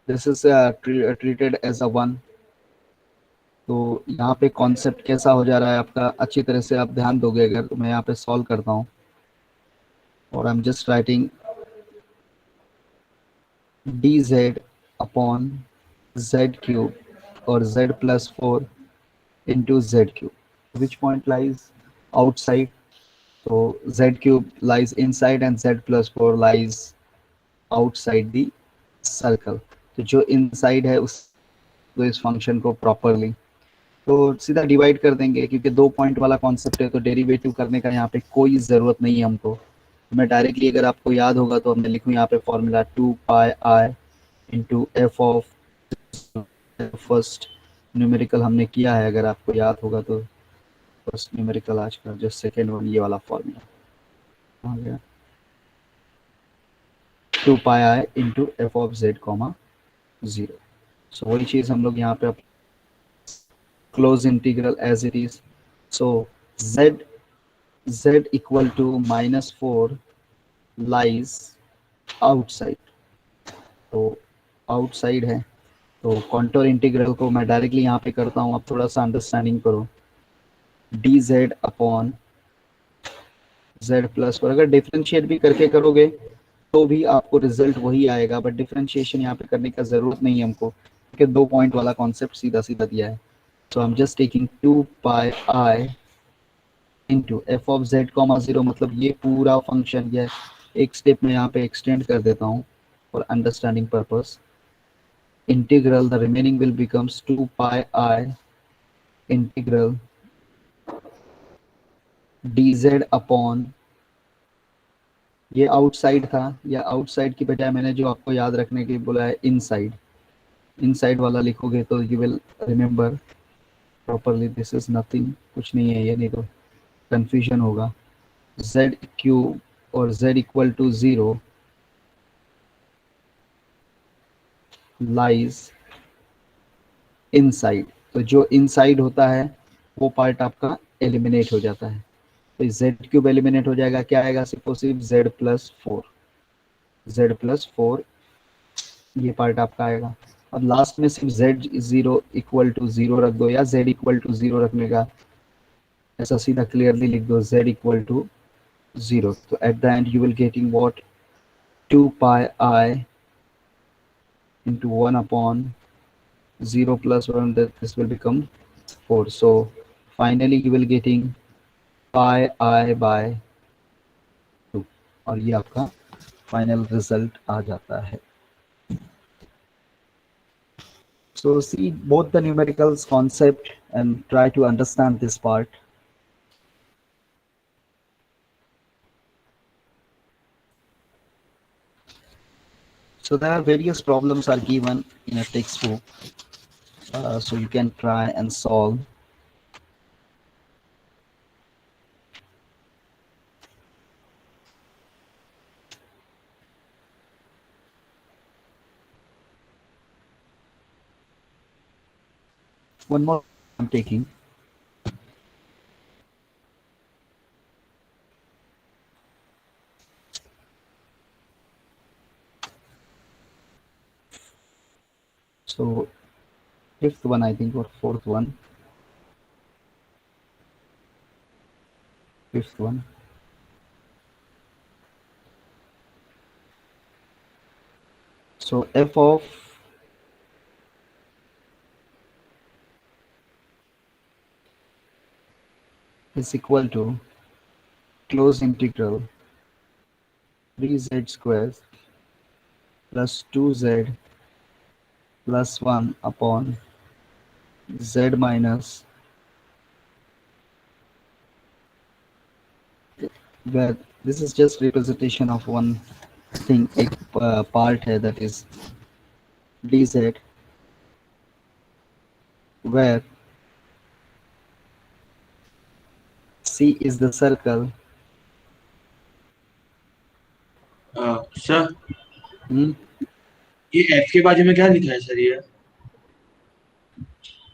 This is treated as a 1. तो यहाँ पे कॉन्सेप्ट कैसा हो जा रहा है आपका, अच्छी तरह से आप ध्यान दोगे अगर. तो मैं यहाँ पे सॉल्व करता हूँ और आई am just writing dz upon z cube और z plus 4 into z cube, which point lies outside. So z cube lies inside and z plus 4 lies outside the circle. तो जो inside है उस तो इस फंक्शन को प्रॉपरली तो सीधा डिवाइड कर देंगे, क्योंकि 2 पॉइंट वाला कॉन्सेप्ट है. तो डेरिवेटिव करने का यहाँ पे कोई ज़रूरत नहीं है हमको. मैं डायरेक्टली, अगर आपको याद होगा तो मैं लिखूँ यहाँ पे formula 2 pi i into f of first numerical हमने किया है, अगर आपको याद होगा तो. फर्स्ट न्यूमेरिकल आज का जो सेकेंड वन, ये वाला फॉर्मूला आ गया. 2 pi I into f of z comma 0. So वही चीज़ हम लोग यहाँ पे close integral as it is. So z equal to -4 lies outside. तो outside है, तो कॉन्टोर इंटीग्रल को मैं डायरेक्टली यहाँ पे करता हूँ. आप थोड़ा सा अंडरस्टैंडिंग करो. dz अपॉन z प्लस 4, अगर डिफ्रेंशिएट भी करके करोगे तो भी आपको रिजल्ट वही आएगा, बट डिफरेंशिएशन यहाँ पे करने का जरूरत नहीं है हमको, क्योंकि 2 पॉइंट वाला कॉन्सेप्ट सीधा सीधा दिया है. So I am just taking 2 pi i into f of z comma 0, मतलब ये पूरा फंक्शन ये एक स्टेप में यहाँ पे एक्सटेंड कर देता हूँ for understanding purpose. Integral the remaining will becomes 2 pi I integral dz upon, ये आउटसाइड था, या आउटसाइड की बजाय मैंने जो आपको याद रखने के लिए बोला है इनसाइड, इनसाइड वाला लिखोगे तो you will remember properly. This is nothing, कुछ नहीं है ये, नहीं तो कंफ्यूजन होगा. z क्यूब और z equal to 0 lies inside. तो जो इनसाइड होता है वो पार्ट आपका एलिमिनेट हो जाता है. तो z क्यूब एलिमिनेट हो जाएगा, क्या आएगा सिर्फ z प्लस 4, z प्लस 4 ये पार्ट आपका आएगा. और लास्ट में सिर्फ z0 इक्वल टू 0 रख दो, या z इक्वल टू 0 रखने का ऐसा सीधा क्लियरली लिख दो, z इक्वल टू 0. तो at the end you will getting what, 2 pi i into 1 upon 0 plus 1, that this will become 4. So finally you will getting pi I by 2, और ये आपका फाइनल रिजल्ट आ जाता है. So see both the numericals concept and try to understand this part. So there are various problems are given in a textbook, so you can try and solve. One more I'm taking. So fifth one, I think, or fourth one. Fifth one. So f of is equal to closed integral 3z squared plus 2z plus 1 upon z minus, where this is just representation of one thing, एक part है, that is dz, where c is the circle. Sir hmm? ये F के बाजू में क्या लिखा है sir ये?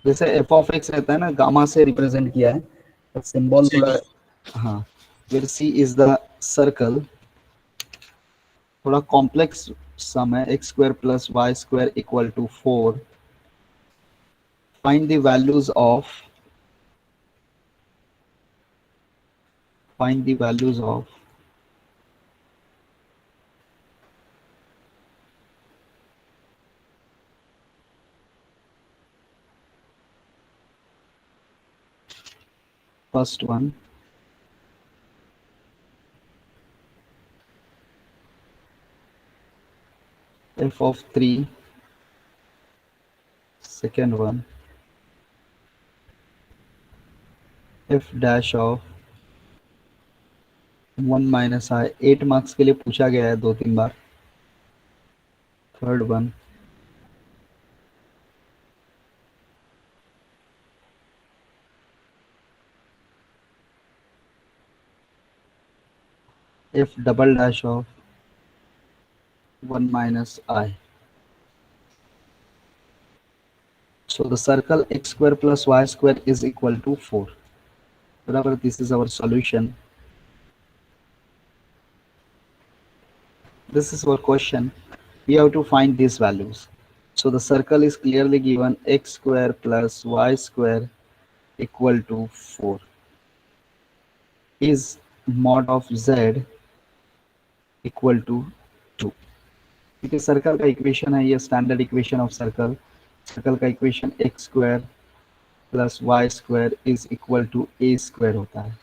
जैसे f of x रहता है ना, गामा से रिप्रेजेंट किया है, सिंबल थोड़ा, हाँ, where c is the circle, थोड़ा कॉम्प्लेक्स सम है, x square plus y square equal to 4. Find the values of first one, f of 3, second one, f dash of 1 minus I, 8 marks के लिए पूछा गया है 2-3 बार. Third one, f double dash of 1 minus I. So the circle x square plus y square is equal to 4. Whatever, this is our solution. This is our question. We have to find these values. So the circle is clearly given x square plus y square equal to 4. Is mod of z equal to 2. क्योंकि circle का equation है ये standard equation of circle. Circle का equation x square plus y square is equal to a square होता है.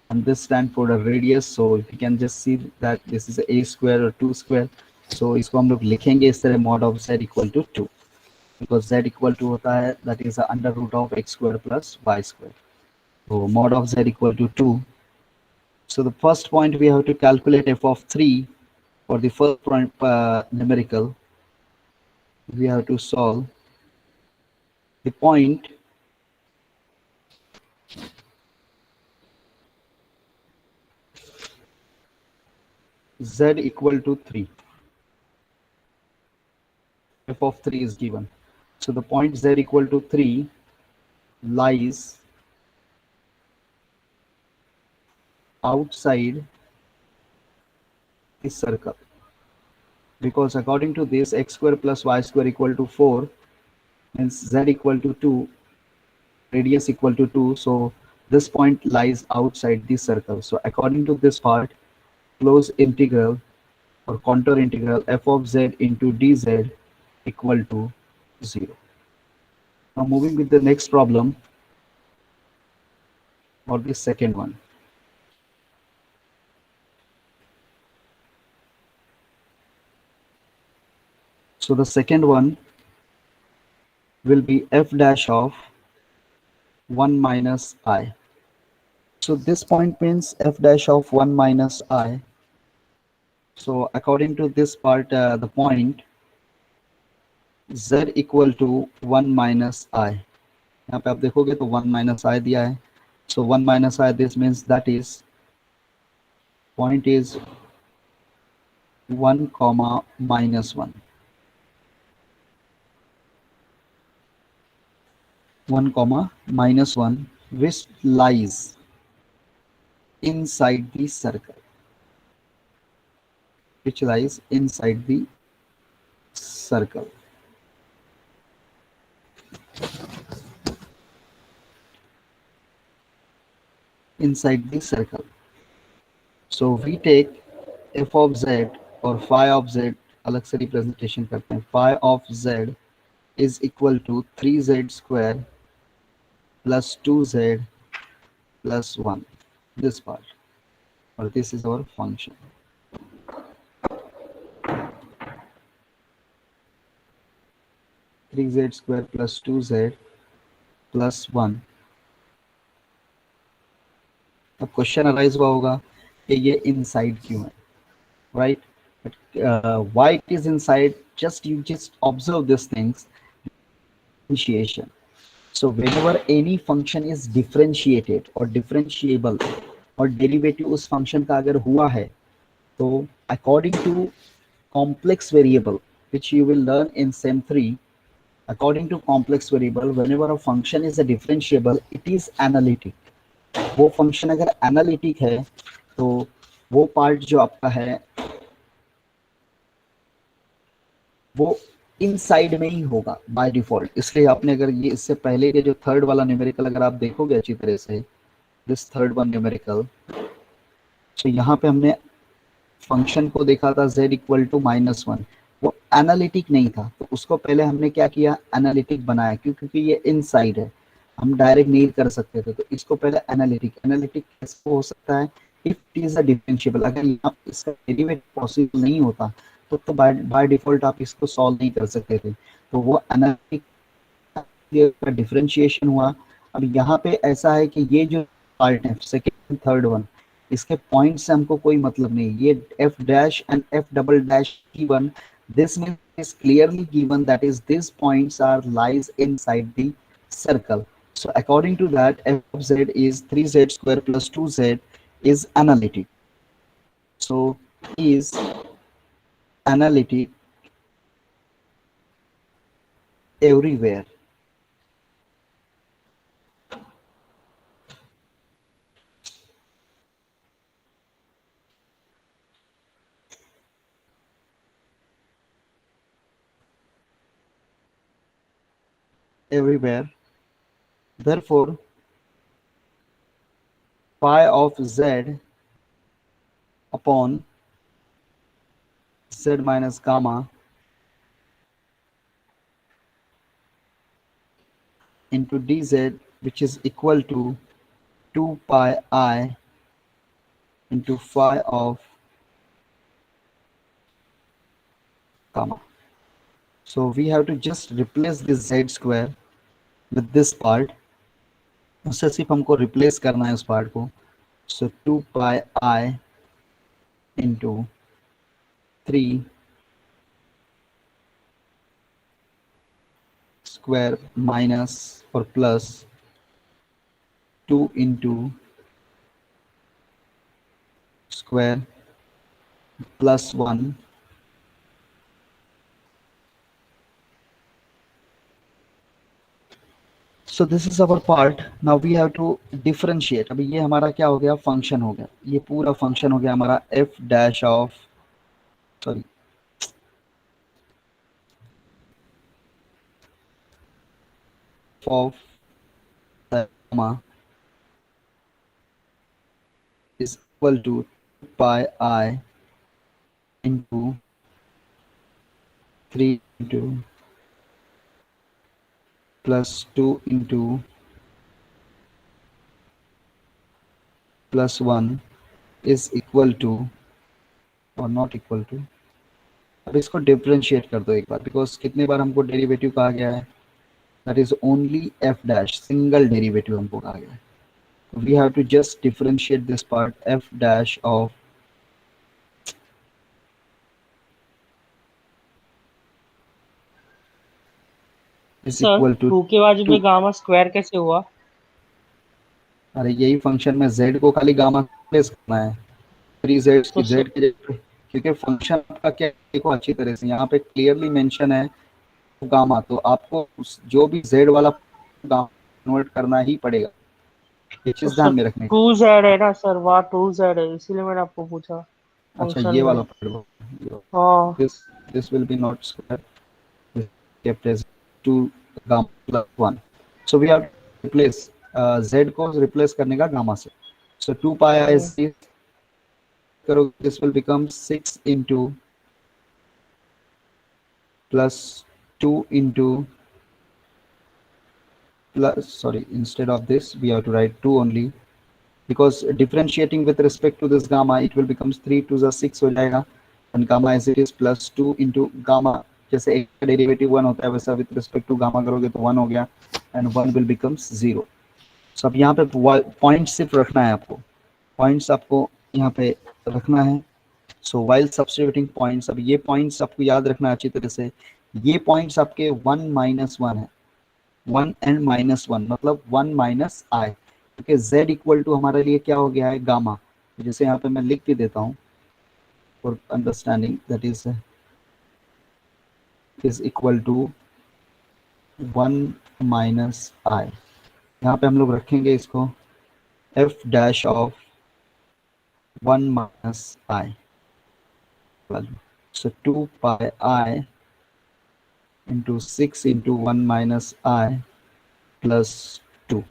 And this stand for the radius, so you can just see that this is a square or 2 square. So इसको हम लोग लिखेंगे इस तरह mod of z equal to 2, because z equal to होता है that is the under root of x square plus y square. So mod of z equal to 2. So the first point we have to calculate f of 3 for the first point numerical. We have to solve the point z equal to 3. F of 3 is given. So the point z equal to 3 lies outside the circle, because according to this x square plus y square equal to 4 means z equal to 2, radius equal to 2, so this point lies outside the circle. So according to this part, close integral or contour integral f of z into dz equal to 0. Now moving with the next problem, or the second one. So the second one will be f dash of 1 minus I. So this point means f dash of 1 minus I. So according to this part, the point z equal to 1 minus I. यहाँ पे आप देखोगे तो 1 minus I दिया है. So 1 minus I, this means that is point is 1 comma minus 1. 1 comma minus 1, which lies inside the circle, which lies inside the circle. Inside the circle. So we take f of z or phi of z, अलग से representation करते हैं. Phi of z is equal to 3z square plus 2z plus 1. This part, or this is our function. Three z square plus 2z plus 1. अब question arise हुआ होगा कि ये inside क्यों है, right? But why it is inside, just you just observe these things. Differentiation. So whenever any function is differentiated or differentiable और derivative उस function का अगर हुआ है, तो according to complex variable which you will learn in sem 3, according to complex variable, whenever a function is a differentiable, it is analytic. वो function अगर analytic है तो वो पार्ट जो आपका है वो इनसाइड में ही होगा बाय डिफॉल्ट. इसलिए आपने अगर ये इससे पहले के जो थर्ड वाला न्यूमेरिकल अगर आप देखोगे अच्छी तरह से, दिस थर्ड वन न्यूमेरिकल, तो यहाँ पे हमने फंक्शन को देखा था z इक्वल टू -1. वो एनालिटिक नहीं था, तो उसको पहले हमने क्या किया, एनालिटिक बनाया. क्यों? क्योंकि ये इनसाइड है, हम डायरेक्ट नहीं कर सकते थे, तो इसको पहले एनालिटिक कैसे हो सकता है, if it is a differentiable. अगर यहाँ इसका डेरिवेटिव पॉसिबल नहीं होता तो बाय डिफॉल्ट आप इसको सॉल्व नहीं कर सकते थे. तो वो एनालिटिक का डिफरेंशिएशन हुआ. अब यहाँ पे ऐसा है कि ये जो पार्ट है सेकेंड थर्ड वन, इसके पॉइंट से हमको कोई मतलब नहीं. ये F dash and F double dash given, this means is clearly given that is these points are lies inside the circle. So according to that, f of z is 3z square plus 2z is analytic. So is analytic everywhere. Everywhere. Therefore, phi of z upon z minus gamma into dz, which is equal to 2 pi I into phi of gamma. So we have to just replace this z square with this part. उससे सिर्फ हमको replace करना है उस part को. So 2 pi I into 3 square minus or plus 2 into square plus 1 so this is our part. Now we have to differentiate. अभी ये हमारा क्या हो गया, फंक्शन हो गया, ये पूरा फंक्शन हो गया हमारा f dash of sorry of gamma is equal to pi I into 3 into plus 2 into plus 1 is equal to or not equal to. अब इसको डिफरेंशिएट कर दो एक बार, बिकॉज कितने बार हमको डेरिवेटिव कहा गया है, that is only F dash, single derivative हमको कहा गया है. We have to just differentiate this part F dash of is equal to 2 के बाद में गामा स्क्वायर कैसे हुआ? अरे यही फंक्शन में z को खाली गामा प्लेस करना है, 3z की z की जगह, क्योंकि फंक्शन आपका क्या देखो अच्छी तरह से यहाँ पे क्लियरली मेंशन है गामा, तो आपको जो भी z वाला गामा कन्वर्ट करना ही पड़ेगा. ये चीज ध्यान में रखनी. 2z है ना सर, वहाँ 2z है, इसीलिए मैंने आपको पूछा. अच्छा ये वाला पढ़ो. हाँ, this will be not square, kept as 2 gamma plus 1. So we have to replace z को replace करने का gamma से. So 2 pi I is करो, this will become 6 into plus 2 into plus, sorry, instead of this we have to write 2 only, because differentiating with respect to this gamma it will becomes 3 to the 6 हो जाएगा, and gamma as it is plus 2 into gamma, जैसे एक का derivative 1 होता है वैसा with respect to gamma करोगे तो 1 हो गया, एंड 1 विल बिकम्स 0. सो अब यहाँ पे पॉइंट्स सिर्फ रखना है आपको, पॉइंट्स आपको यहाँ पे रखना है. सो वाइल सब्स्टिट्यूटिंग पॉइंट्स, अब ये पॉइंट्स आपको याद रखना अच्छी तरह से, ये पॉइंट्स आपके 1 माइनस 1 है, 1 एंड माइनस 1 मतलब 1 माइनस आई, क्योंकि z इक्वल टू हमारे लिए क्या हो गया है गामा, जैसे यहाँ पे मैं लिख भी देता हूँ for understanding, that is equal to 1 minus i. यहाँ पे हम लोग रखेंगे इसको f dash of 1 minus i, so 2 pi I into 6 into 1 minus I plus 2,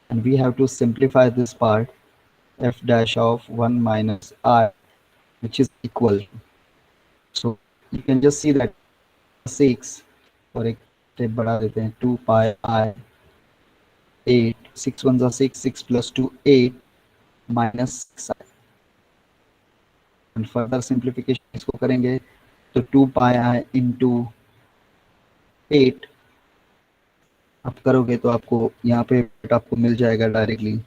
and we have to simplify this part, f dash of 1 minus I, which is equal, so you can just see that 6 और एक step बढ़ा देते हैं, 2 pi I 8, 6 1 are 6, 6 plus 2 8 minus 6I, and further simplification इसको करेंगे तो 2 pi I into 8 आप करोगे तो आपको यहाँ पे आपको मिल जाएगा डायरेक्टली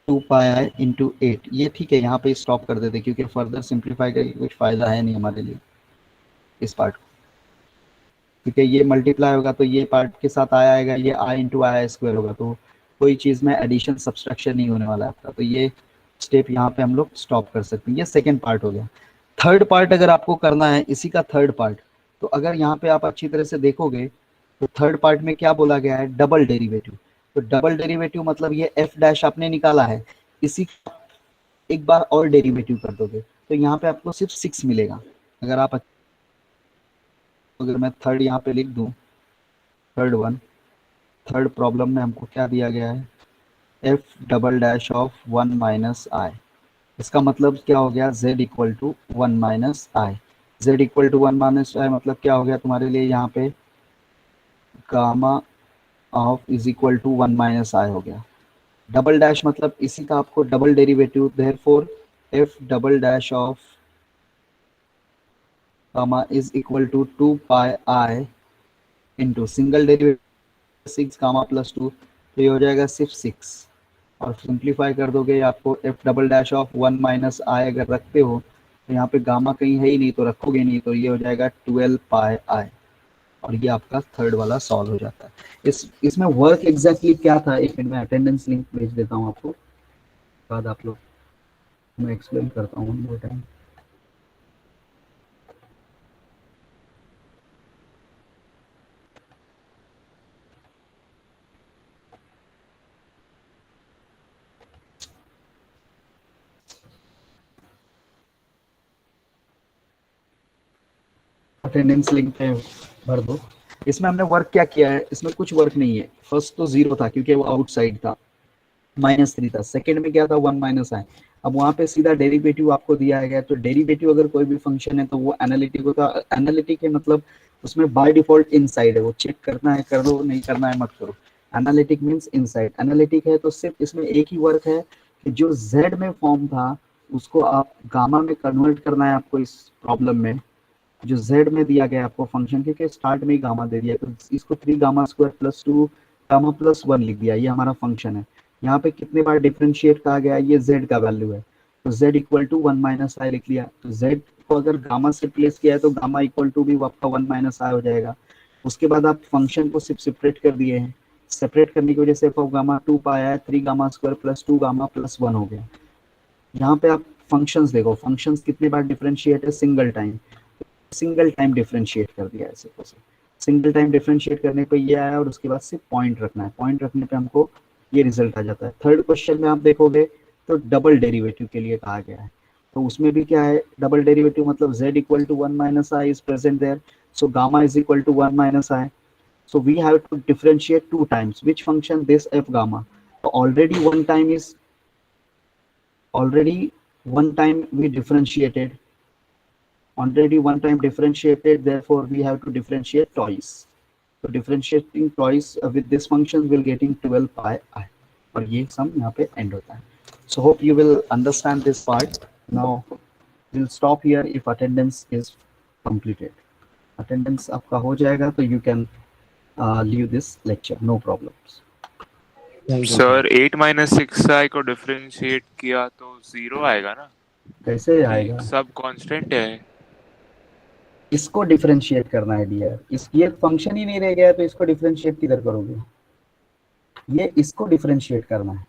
2 pi I into 8. ये ठीक है, यहाँ पे स्टॉप कर देते क्योंकि फर्दर सिंप्लीफाई करके कुछ फायदा है नहीं हमारे लिए इस पार्ट को, क्योंकि ये मल्टीप्लाई होगा तो ये पार्ट के साथ आया आएगा, ये I इंटू आई स्क्वायर होगा, तो कोई चीज़ में एडिशन सब्सट्रैक्शन नहीं होने वाला आपका। तो ये स्टेप यहाँ पे हम लोग स्टॉप कर सकते हैं। ये सेकेंड पार्ट हो गया। थर्ड पार्ट अगर आपको करना है, इसी का थर्ड पार्ट, तो अगर यहाँ पे आप अच्छी तरह से देखोगे तो थर्ड पार्ट में क्या बोला गया है, डबल डेरिवेटिव। तो डबल डेरिवेटिव मतलब ये एफ डैश आपने निकाला है, इसी एक बार और डेरिवेटिव कर दोगे तो यहाँ पे आपको सिर्फ 6 मिलेगा। अगर मैं थर्ड यहाँ पे लिख दूँ, थर्ड प्रॉब्लम में हमको क्या दिया गया है, f double dash of 1 minus i. इसका मतलब क्या हो गया, z equal to 1 minus i. z equal to 1 minus i मतलब क्या हो गया तुम्हारे लिए, यहाँ पे gamma of is equal to 1 minus i हो गया। डबल डैश मतलब इसी का आपको double derivative, therefore f double dash of gamma is equal to 2 pi i into single derivative 6 gamma plus 2, तो ये हो जाएगा सिर्फ 6। और सिंप्लीफाई कर दोगे आपको f double dash of 1 minus i अगर रखते हो तो यहाँ पे गामा कहीं है ही नहीं, तो रखोगे नहीं, तो ये हो जाएगा 12 पाई आई। और ये आपका थर्ड वाला सॉल्व हो जाता है। इसमें वर्क एग्जैक्टली क्या था, एक मिनट में अटेंडेंस लिंक भेज देता हूँ आपको, बाद आप लोग मैं एक्सप्लेन करता हूँ वो टाइम। अटेंडेंस लिंक पे भर दो। इसमें हमने वर्क क्या किया है, इसमें कुछ वर्क नहीं है। फर्स्ट तो 0 था क्योंकि वो आउटसाइड था, -3 था। सेकंड में क्या था, 1 माइनस आई। अब वहाँ पे सीधा डेरिवेटिव आपको दिया गया, तो डेरिवेटिव अगर कोई भी फंक्शन है तो वो एनालिटिक होता है। एनालिटिक है मतलब उसमें बाय डिफॉल्ट इनसाइड है, वो चेक करना है कर दो, नहीं करना है मत करो। Analytic means inside. एनालिटिक है तो सिर्फ इसमें एक ही वर्क है कि जो z में फॉर्म था उसको आप गामा में कन्वर्ट करना है आपको। इस प्रॉब्लम में जो z में दिया गया आपको फंक्शन के स्टार्ट में ही गामा दे दिया, तो इसको 3 gamma square plus 2 gamma plus 1 लिख दिया, ये हमारा फंक्शन है। यहाँ पे कितने बार डिफरेंशिएट कहा गया, ये z का वैल्यू है, तो z इक्वल टू 1 माइनस आई लिख लिया। तो z को अगर गामा से प्लेस किया है तो गामा इक्वल टू भी आपका 1 माइनस आई हो जाएगा। उसके बाद आप फंक्शन को सिर्फ सेपरेट कर दिए हैं, सेपरेट करने की वजह से गामा 2 पाया है, 3 gamma square plus 2 gamma plus 1 हो गया। यहाँ पे आप फंक्शंस देखो, फंक्शंस कितने बार डिफरेंशिएट है, सिंगल टाइम डिफरेंशिएट कर दिया ऐसे। सिंगल टाइम डिफरेंशिएट करने पे ये आया, और उसके बाद सिर्फ पॉइंट रखना है, पॉइंट रखने पे हमको ये रिजल्ट आ जाता है। थर्ड क्वेश्चन में आप देखोगे तो डबल डेरिवेटिव के लिए कहा गया है, तो उसमें भी क्या है, डबल डेरिवेटिव मतलब z equal to 1 minus i is present there, so gamma is equal to 1 minus i, so we have to differentiate 2 times which function, this f gamma. So already one time we differentiated, therefore we have to differentiate twice. So differentiating twice with this function will getting 12 pi I, और ये सम यहाँ पे end होता है। So hope you will understand this part. Now we'll stop here if attendance is completed. Attendance आपका हो जाएगा तो you can leave this lecture, no problems. Sir 8 minus 6 आई को डिफरेंशिएट किया तो 0 आएगा ना, कैसे आएगा, सब कांस्टेंट है। इसको डिफरेंशिएट करना है डियर, ये फंक्शन ही नहीं रह गया तो इसको डिफरेंशिएट किधर करोगे, ये इसको डिफरेंशिएट करना है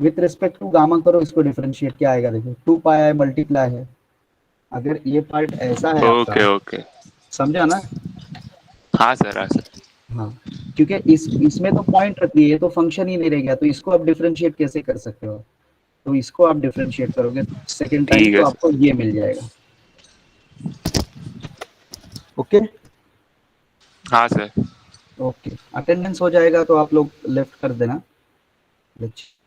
विथ रिस्पेक्ट टू गामा करो, इसको डिफरेंशिएट क्या आएगा देखो, 2 पाई आई मल्टीप्लाई है। अगर ये पार्ट ऐसा है ओके ओके समझा ना। हाँ सर हाँ, क्योंकि इसमें तो पॉइंट रख दिए, तो फंक्शन ही नहीं रह गया, तो इसको आप डिफरेंशिएट कैसे कर सकते हो, तो इसको आप डिफरेंशिएट करोगे सेकंड टाइम तो आपको ये मिल जाएगा। ओके हाँ सर ओके, अटेंडेंस हो जाएगा तो आप लोग लेफ्ट कर देना लेक्चर।